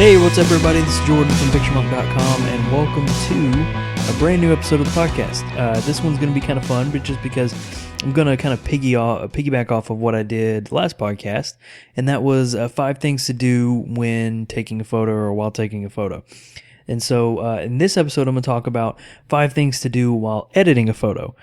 Hey, what's up, everybody? This is Jordan from PictureMonk.com, and welcome to a brand new episode of the podcast. This one's going to be kind of fun, but just because I'm going to kind of piggyback off of what I did last podcast, and that was 5 things to do when taking a photo or while taking a photo. And so in this episode, I'm going to talk about 5 things to do while editing a photo.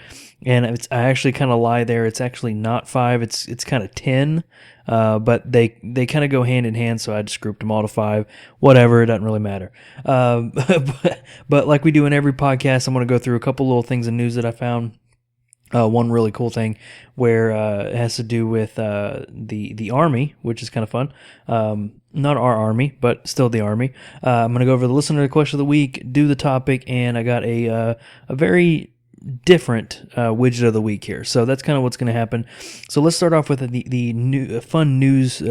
And I actually kind of lie there. It's actually not 5. It's kind of 10. But they kind of go hand in hand, so I just grouped them all to 5. Whatever, it doesn't really matter. But like we do in every podcast, I'm going to go through a couple little things in news that I found. One really cool thing where it has to do with the Army, which is kind of fun. Not our Army, but still the Army. I'm going to go over the listener question of the week, do the topic, and I got a very different widget of the week here. So that's kind of what's going to happen. So let's start off with the new fun news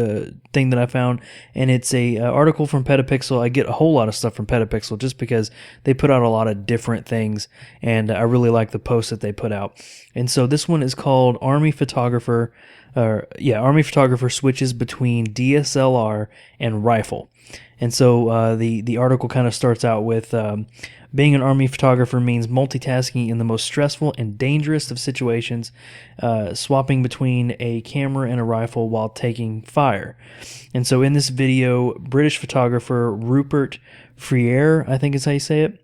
thing that I found, and it's a article from Petapixel. I get a whole lot of stuff from Petapixel just because they put out a lot of different things, and I really like the posts that they put out. And so this one is called Army Photographer switches between DSLR and rifle. And so the article kind of starts out with being an Army photographer means multitasking in the most stressful and dangerous of situations, swapping between a camera and a rifle while taking fire. And so in this video, British photographer Rupert Freire, I think is how you say it,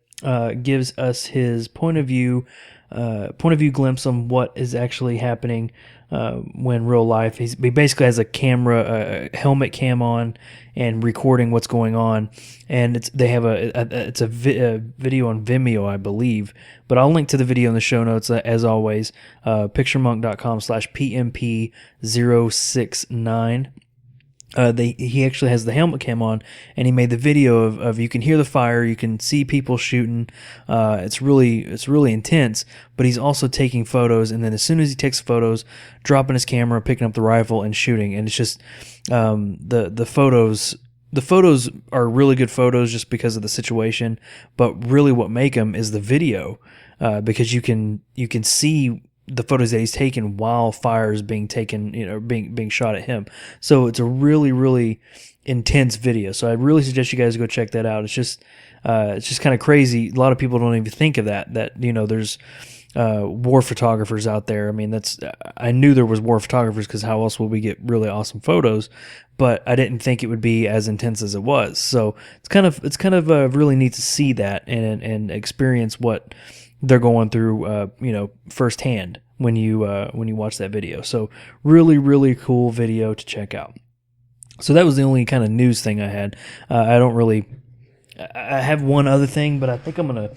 gives us his point of view glimpse on what is actually happening when real life. He basically has a camera, a helmet cam on, and recording what's going on. And they have a video on Vimeo, I believe. But I'll link to the video in the show notes as always. PictureMonk.com/PMP069. He actually has the helmet cam on, and he made the video of you can hear the fire, you can see people shooting. It's really intense, but he's also taking photos, and then as soon as he takes photos, dropping his camera, picking up the rifle, and shooting. And it's just the photos. The photos are really good photos just because of the situation, but really what make them is the video, because you can see the photos that he's taken while fire is being taken, being shot at him. So it's a really, really intense video. So I really suggest you guys go check that out. It's just kind of crazy. A lot of people don't even think of that there's war photographers out there. I mean, I knew there was war photographers because how else would we get really awesome photos? But I didn't think it would be as intense as it was. So it's kind of really neat to see that and experience what they're going through, firsthand when you watch that video. So really, really cool video to check out. So that was the only kind of news thing I had. I have one other thing, but I think I'm gonna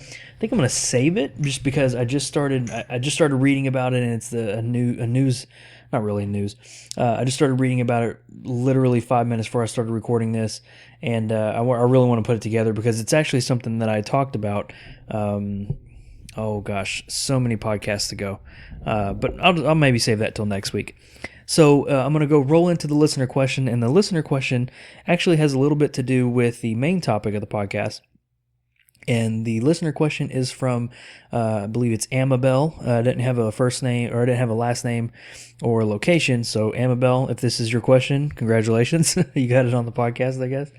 save it just because I just started reading about it, and it's a news. Not really news. I just started reading about it literally 5 minutes before I started recording this, and I really want to put it together because it's actually something that I talked about. Oh gosh, so many podcasts ago. But I'll maybe save that till next week. So I'm going to go roll into the listener question, and the listener question actually has a little bit to do with the main topic of the podcast. And the listener question is from, I believe it's Amabel. Didn't have a first name, or I didn't have a last name or location. So Amabel, if this is your question, congratulations. You got it on the podcast, I guess.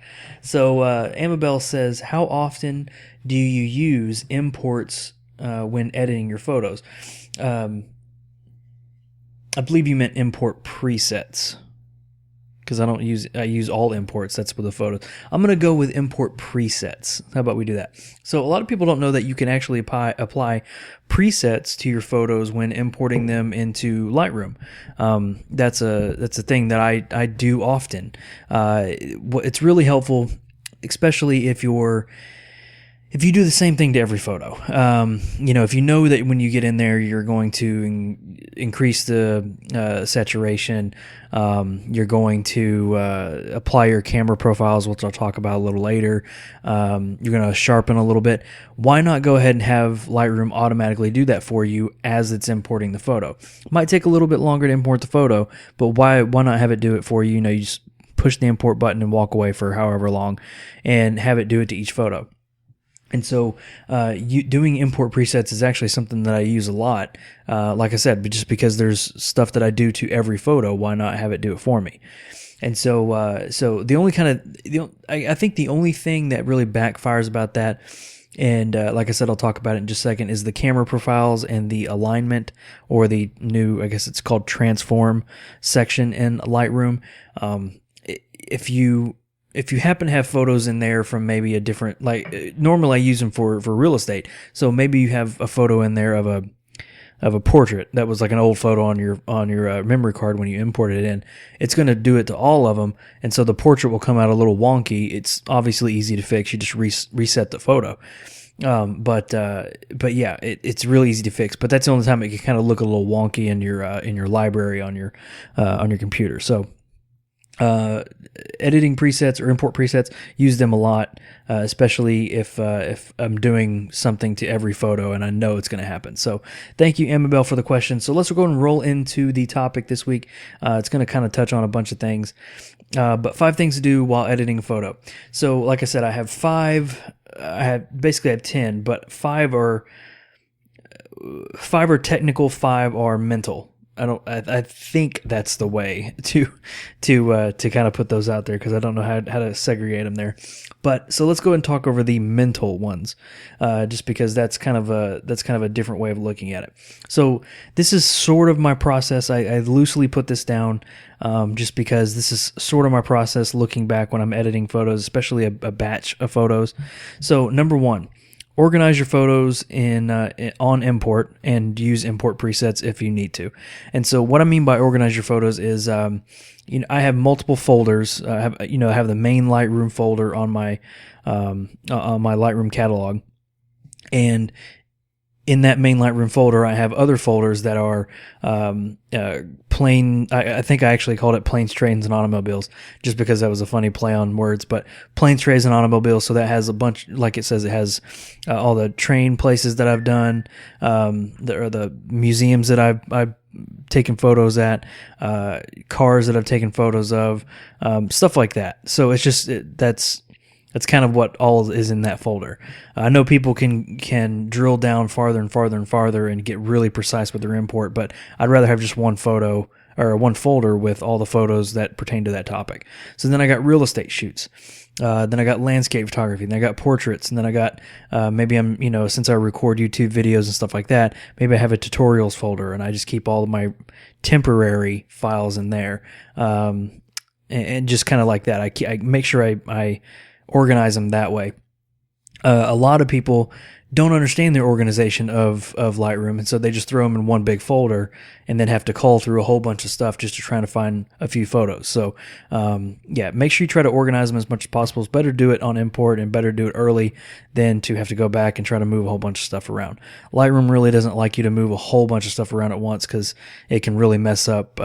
So Amabel says, how often do you use imports when editing your photos? I believe you meant import presets, because I use all imports. That's for the photos. I'm going to go with import presets. How about we do that? So a lot of people don't know that you can actually apply presets to your photos when importing them into Lightroom. That's a thing that I do often. It's really helpful, especially if you do the same thing to every photo. If you know that when you get in there, you're going to increase the saturation, you're going to apply your camera profiles, which I'll talk about a little later. You're going to sharpen a little bit. Why not go ahead and have Lightroom automatically do that for you as it's importing the photo? It might take a little bit longer to import the photo, but why not have it do it for you? You just push the import button and walk away for however long and have it do it to each photo. And so doing import presets is actually something that I use a lot. Like I said, but just because there's stuff that I do to every photo, why not have it do it for me? And so the only kind of I think the only thing that really backfires about that, and like I said, I'll talk about it in just a second, is the camera profiles and the alignment, or the new, I guess it's called transform section in Lightroom. If you happen to have photos in there from maybe a different, like normally I use them for real estate. So maybe you have a photo in there of a portrait that was like an old photo on your memory card when you imported it in. It's going to do it to all of them, and so the portrait will come out a little wonky. It's obviously easy to fix. You just reset the photo. But yeah, it's really easy to fix. But that's the only time it can kind of look a little wonky in your library on your computer. So editing presets or import presets, use them a lot, especially if I'm doing something to every photo and I know it's going to happen. So thank you, Amabel, for the question. So let's go and roll into the topic this week. It's going to kind of touch on a bunch of things, but 5 things to do while editing a photo. So like I said, I have 5. I have 10, but 5 are technical, 5 are mental. I think that's the way to kind of put those out there, because I don't know how to segregate them there. But so let's go and talk over the mental ones, just because that's kind of a different way of looking at it. So this is sort of my process. I loosely put this down, just because this is sort of my process looking back when I'm editing photos, especially a batch of photos. So number 1. Organize your photos on import, and use import presets if you need to. And so what I mean by organize your photos is, I have multiple folders. I have the main Lightroom folder on my Lightroom catalog, and in that main Lightroom folder, I have other folders that are plain. I think I actually called it planes, trains, and automobiles, just because that was a funny play on words. But planes, trains, and automobiles. So that has a bunch, like it says, it has all the train places that I've done, the museums that I've taken photos at, cars that I've taken photos of, stuff like that. So it's just that's kind of what all is in that folder. I know people can drill down farther and farther and farther and get really precise with their import, but I'd rather have just one photo or one folder with all the photos that pertain to that topic. So then I got real estate shoots. Then I got landscape photography. Then I got portraits. And then I got maybe since I record YouTube videos and stuff like that, maybe I have a tutorials folder, and I just keep all of my temporary files in there, and just kind of like that. I make sure I organize them that way. A lot of people don't understand their organization of Lightroom, and so they just throw them in one big folder and then have to cull through a whole bunch of stuff just to try to find a few photos. So make sure you try to organize them as much as possible. It's better to do it on import, and better to do it early than to have to go back and try to move a whole bunch of stuff around. Lightroom really doesn't like you to move a whole bunch of stuff around at once, because it can really mess up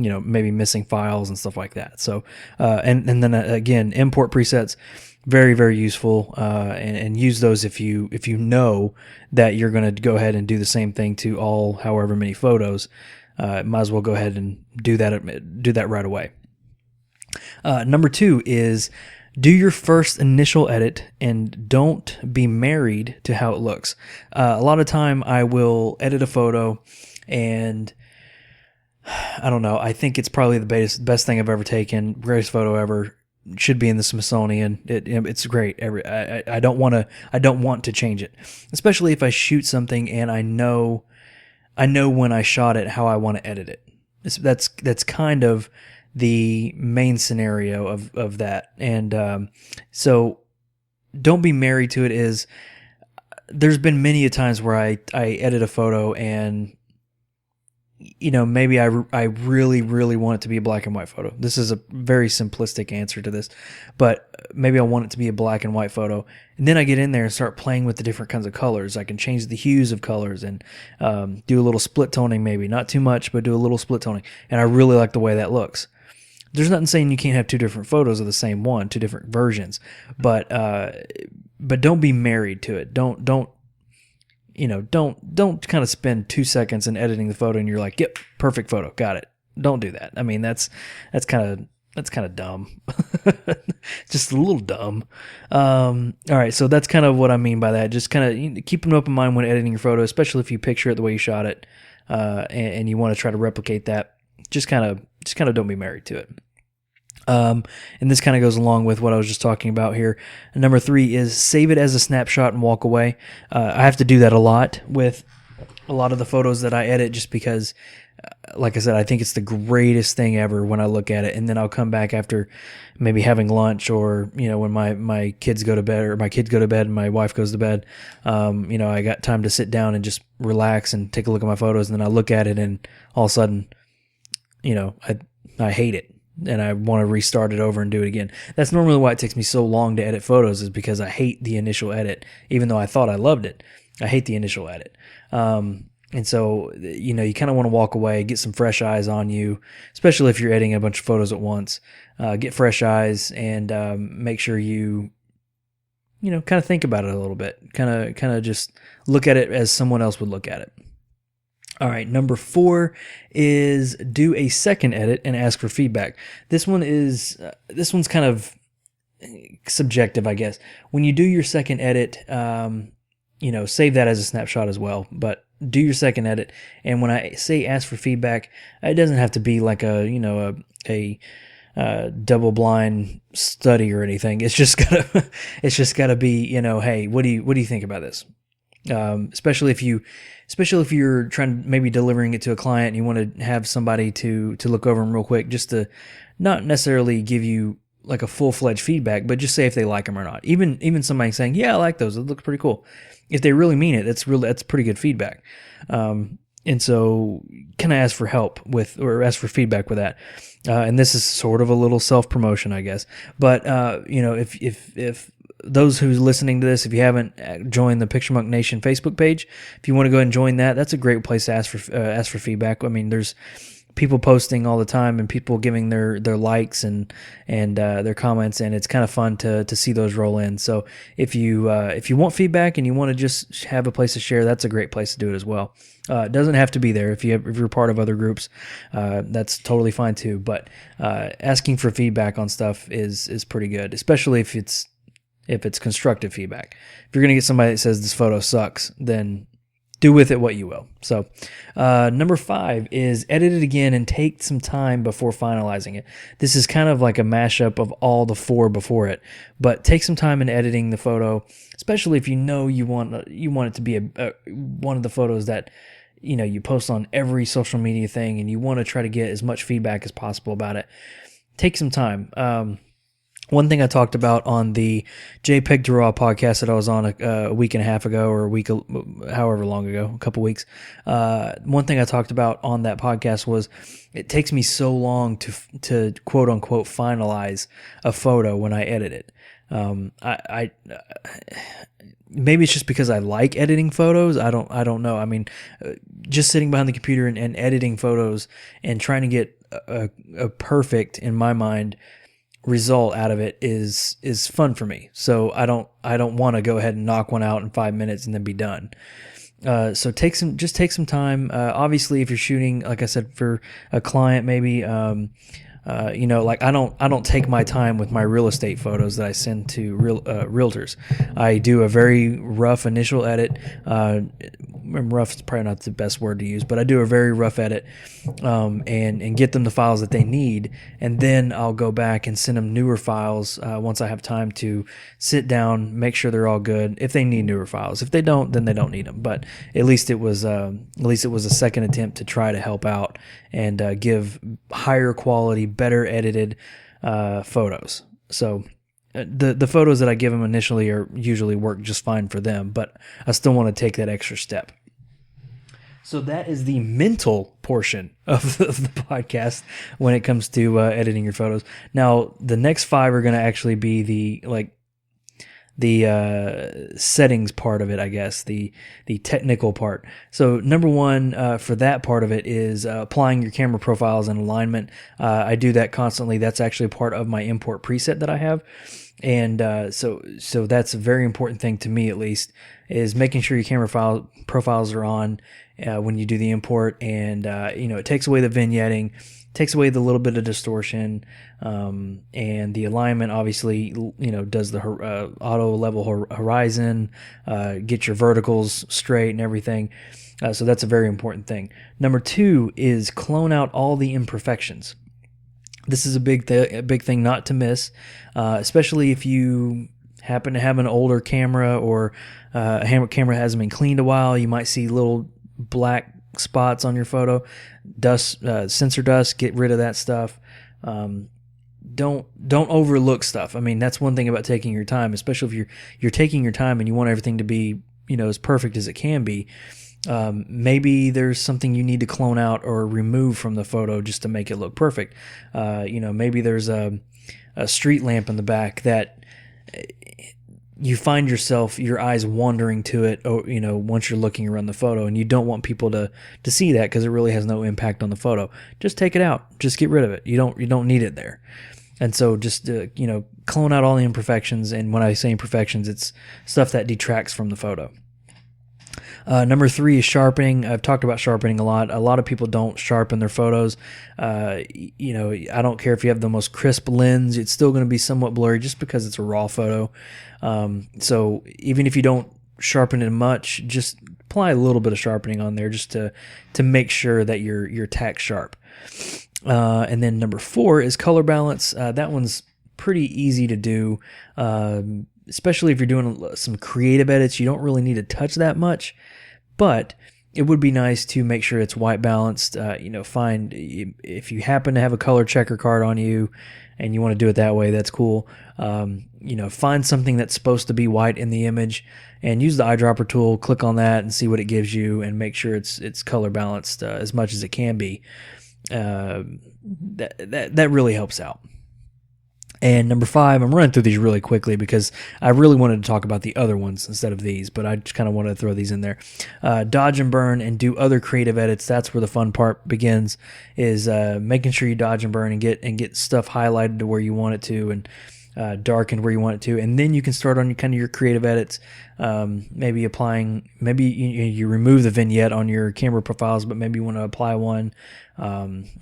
maybe missing files and stuff like that. So, and then again, import presets, very, very useful, and use those if you know that you're going to go ahead and do the same thing to all however many photos. Might as well go ahead and do that right away. Number 2 is do your first initial edit, and don't be married to how it looks. A lot of time I will edit a photo, and I don't know, I think it's probably the best thing I've ever taken, greatest photo ever, should be in the Smithsonian. It's great. I don't want to change it, especially if I shoot something and I know when I shot it how I want to edit it. That's kind of the main scenario of that. And so don't be married to it. There's been many a times where I edit a photo, and maybe I really, really want it to be a black and white photo. This is a very simplistic answer to this, but maybe I want it to be a black and white photo. And then I get in there and start playing with the different kinds of colors. I can change the hues of colors and do a little split toning, maybe not too much, but do a little split toning. And I really like the way that looks. There's nothing saying you can't have 2 different photos of the same one, 2 different versions, but don't be married to it. Don't kind of spend 2 seconds in editing the photo and you're like, yep, perfect photo, got it. Don't do that. I mean, that's kind of dumb. Just a little dumb. All right, so that's kind of what I mean by that. Just kind of keep an open mind when editing your photo, especially if you picture it the way you shot it, and you want to try to replicate that. Just kind of don't be married to it. And this kind of goes along with what I was just talking about here. And number 3 is save it as a snapshot and walk away. I have to do that a lot with a lot of the photos that I edit, just because, like I said, I think it's the greatest thing ever when I look at it. And then I'll come back after maybe having lunch, or, when my kids go to bed, or my kids go to bed and my wife goes to bed. I got time to sit down and just relax and take a look at my photos. And then I look at it, and all of a sudden, I hate it. And I want to restart it over and do it again. That's normally why it takes me so long to edit photos, is because I hate the initial edit. Even though I thought I loved it, I hate the initial edit. And so, you kind of want to walk away, get some fresh eyes on you, especially if you're editing a bunch of photos at once. Get fresh eyes, and make sure you kind of think about it a little bit. Kind of just look at it as someone else would look at it. All right, number 4 is do a second edit and ask for feedback. This one's kind of subjective, I guess. When you do your second edit, save that as a snapshot as well, but do your second edit. And when I say ask for feedback, it doesn't have to be like a double blind study or anything. It's just gotta be, hey, what do you think about this? Especially if you're trying to maybe delivering it to a client and you want to have somebody to look over them real quick, just to not necessarily give you like a full-fledged feedback, but just say if they like them or not. Even somebody saying, yeah, I like those, it looks pretty cool. If they really mean it, that's pretty good feedback. And so can I ask for help or ask for feedback with that? And this is sort of a little self-promotion, I guess. But, if those who's listening to this, if you haven't joined the PictureMonk Nation Facebook page, if you want to go and join that, that's a great place to ask for feedback. I mean, there's people posting all the time and people giving their likes and their comments, and it's kind of fun to see those roll in. So if you want feedback and you want to just have a place to share, that's a great place to do it as well. It doesn't have to be there. If you're part of other groups, that's totally fine too. But asking for feedback on stuff is pretty good, especially if it's constructive feedback. If you're going to get somebody that says this photo sucks, then do with it what you will. So number 5 is edit it again and take some time before finalizing it. This is kind of like a mashup of all the 4 before it, but take some time in editing the photo, especially if you want it to be one of the photos that you post on every social media thing, and you want to try to get as much feedback as possible about it. Take some time. One thing I talked about on the JPEG to RAW podcast that I was on a week and a half ago, or however long ago, a couple weeks. One thing I talked about on that podcast was it takes me so long to quote unquote finalize a photo when I edit it. I maybe it's just because I like editing photos. I don't know. I mean, just sitting behind the computer and editing photos and trying to get a perfect, in my mind, result out of it is fun for me. So I don't want to go ahead and knock one out in 5 minutes and then be done. So take some time. Obviously, if you're shooting, like I said, for a client, maybe, like I don't take my time with my real estate photos that I send to realtors. I do a very rough initial edit. Rough is probably not the best word to use, but I do a very rough edit, and get them the files that they need, and then I'll go back and send them newer files once I have time to sit down, make sure they're all good. If they need newer files, if they don't, then they don't need them. But at least it was a second attempt to try to help out and give higher quality, better edited photos. So the photos that I give them initially usually work just fine for them, but I still want to take that extra step. So that is the mental portion of the podcast when it comes to editing your photos. Now, the next 5 are going to actually be the settings part of it, I guess, the technical part. So number 1 for that part of it is applying your camera profiles and alignment. I do that constantly. That's actually part of my import preset that I have. And so that's a very important thing to me, at least, is making sure your camera profiles are on when you do the import. And it takes away the vignetting, takes away the little bit of distortion, and the alignment obviously does the auto level horizon, get your verticals straight and everything. So that's a very important thing. Number 2 is clone out all the imperfections. This is a big thing not to miss, especially if you happen to have an older camera, or a camera hasn't been cleaned a while. You might see little black spots on your photo, dust, sensor dust. Get rid of that stuff. Don't overlook stuff. I mean, that's one thing about taking your time, especially if you're taking your time and you want everything to be, as perfect as it can be. Maybe there's something you need to clone out or remove from the photo just to make it look perfect. Maybe there's a street lamp in the back that you find your eyes wandering to it, once you're looking around the photo, and you don't want people to see that because it really has no impact on the photo. Just take it out. Just get rid of it. You don't need it there. And so just, clone out all the imperfections. And when I say imperfections, it's stuff that detracts from the photo. Number 3 is sharpening. I've talked about sharpening a lot. A lot of people don't sharpen their photos. I don't care if you have the most crisp lens, it's still going to be somewhat blurry just because it's a raw photo. So even if you don't sharpen it much, just apply a little bit of sharpening on there just to make sure that your tack's sharp. And then number 4 is color balance. That one's pretty easy to do. Especially if you're doing some creative edits, you don't really need to touch that much, but it would be nice to make sure it's white balanced. Find, if you happen to have a color checker card on you and you want to do it that way, that's cool. Find something that's supposed to be white in the image and use the eyedropper tool, click on that and see what it gives you, and make sure it's color balanced as much as it can be. That really helps out. And number 5, I'm running through these really quickly because I really wanted to talk about the other ones instead of these, but I just kind of wanted to throw these in there. Dodge and burn and do other creative edits. That's where the fun part begins, is making sure you dodge and burn and get stuff highlighted to where you want it to, and darkened where you want it to, and then you can start on your creative edits. Maybe you remove the vignette on your camera profiles, but maybe you want to apply one.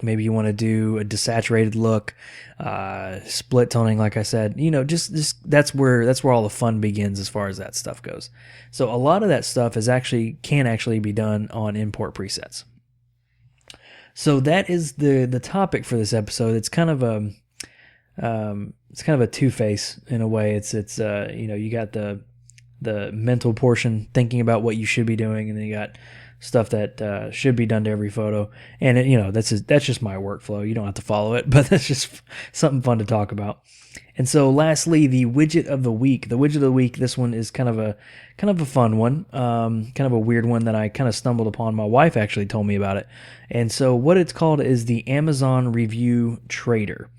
Maybe you want to do a desaturated look, split toning, like I said. Just that's where all the fun begins as far as that stuff goes. So a lot of that stuff can actually be done on import presets. So that is the topic for this episode. It's kind of a two-face in a way. It's you got the mental portion, thinking about what you should be doing, and then you got stuff that should be done to every photo. And that's just my workflow. You don't have to follow it, but that's just something fun to talk about. And so lastly, the widget of the week. The widget of the week, this one is kind of a fun one, kind of a weird one that I kind of stumbled upon. My wife actually told me about it. And so what it's called is the Amazon Review Trader.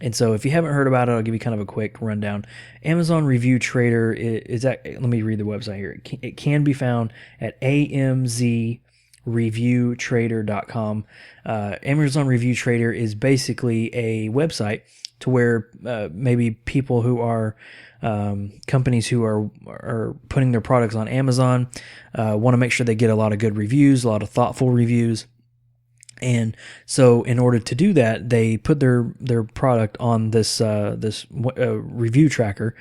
And so if you haven't heard about it, I'll give you kind of a quick rundown. Amazon Review Trader let me read the website here. It can be found at amzreviewtrader.com. Amazon Review Trader is basically a website to where maybe people who are companies who are putting their products on Amazon want to make sure they get a lot of good reviews, a lot of thoughtful reviews. And so in order to do that, they put their product on this review tracker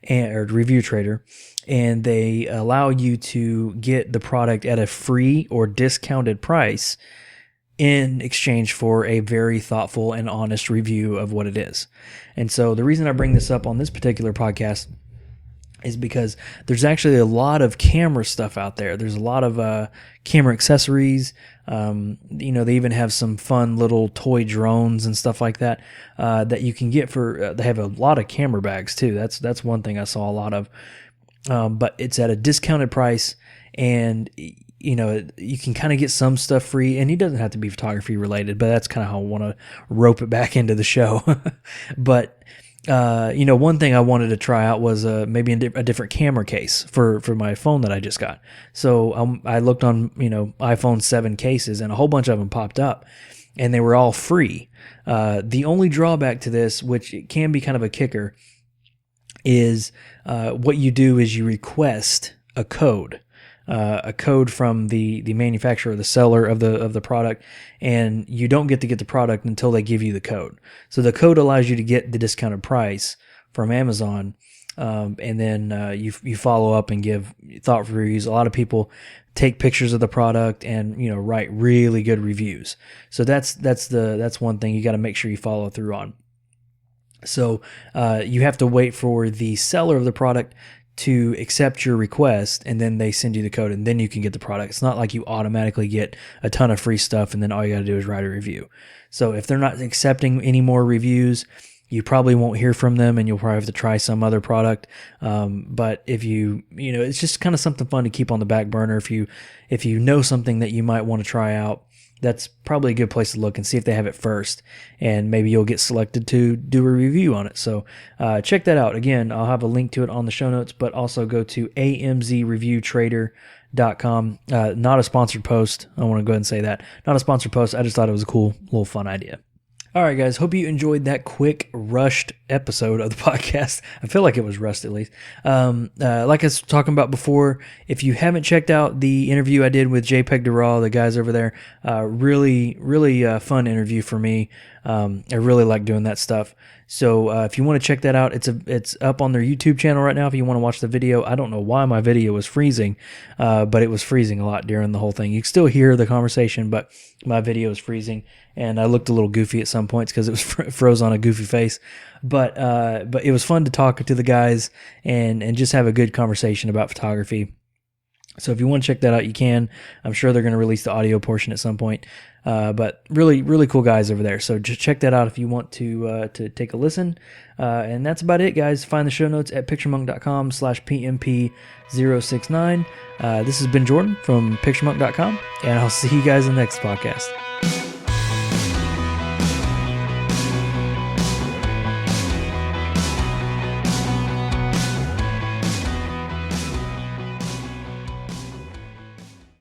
or review trader, and they allow you to get the product at a free or discounted price in exchange for a very thoughtful and honest review of what it is. And so the reason I bring this up on this particular podcast is because there's actually a lot of camera stuff out there. There's a lot of camera accessories. They even have some fun little toy drones and stuff like that that you can get for. They have a lot of camera bags too. That's one thing I saw a lot of. But it's at a discounted price, and you can kind of get some stuff free, and it doesn't have to be photography related. But that's kind of how I want to rope it back into the show. But one thing I wanted to try out was maybe a different camera case for my phone that I just got. So I looked on iPhone 7 cases, and a whole bunch of them popped up, and they were all free. The only drawback to this, which it can be kind of a kicker, is what you do is you request a code. From the manufacturer, the seller of the product, and you don't get the product until they give you the code. So the code allows you to get the discounted price from Amazon, and then you follow up and give thoughtful reviews. A lot of people take pictures of the product and write really good reviews. So that's one thing you got to make sure you follow through on. So you have to wait for the seller of the product to accept your request, and then they send you the code, and then you can get the product. It's not like you automatically get a ton of free stuff, and then all you got to do is write a review. So if they're not accepting any more reviews, you probably won't hear from them, and you'll probably have to try some other product. But if it's just kind of something fun to keep on the back burner. If you know something that you might want to try out, that's probably a good place to look and see if they have it first, and maybe you'll get selected to do a review on it. So check that out. Again, I'll have a link to it on the show notes, but also go to amzreviewtrader.com. Not a sponsored post. I want to go ahead and say that. Not a sponsored post. I just thought it was a cool, little fun idea. All right, guys. Hope you enjoyed that quick, rushed episode of the podcast. I feel like it was rushed, at least. Like I was talking about before, if you haven't checked out the interview I did with JPEG to RAW, the guys over there, really fun interview for me. I really like doing that stuff. So if you want to check that out, it's up on their YouTube channel right now if you want to watch the video. I don't know why my video was freezing, but it was freezing a lot during the whole thing. You can still hear the conversation, but my video is freezing, and I looked a little goofy at some points because it was froze on a goofy face. But it was fun to talk to the guys and just have a good conversation about photography. So if you want to check that out, you can. I'm sure they're going to release the audio portion at some point. But really cool guys over there. So just check that out if you want to take a listen. And that's about it, guys. Find the show notes at picturemonk.com/PMP069. This has been Jordan from picturemonk.com, and I'll see you guys in the next podcast.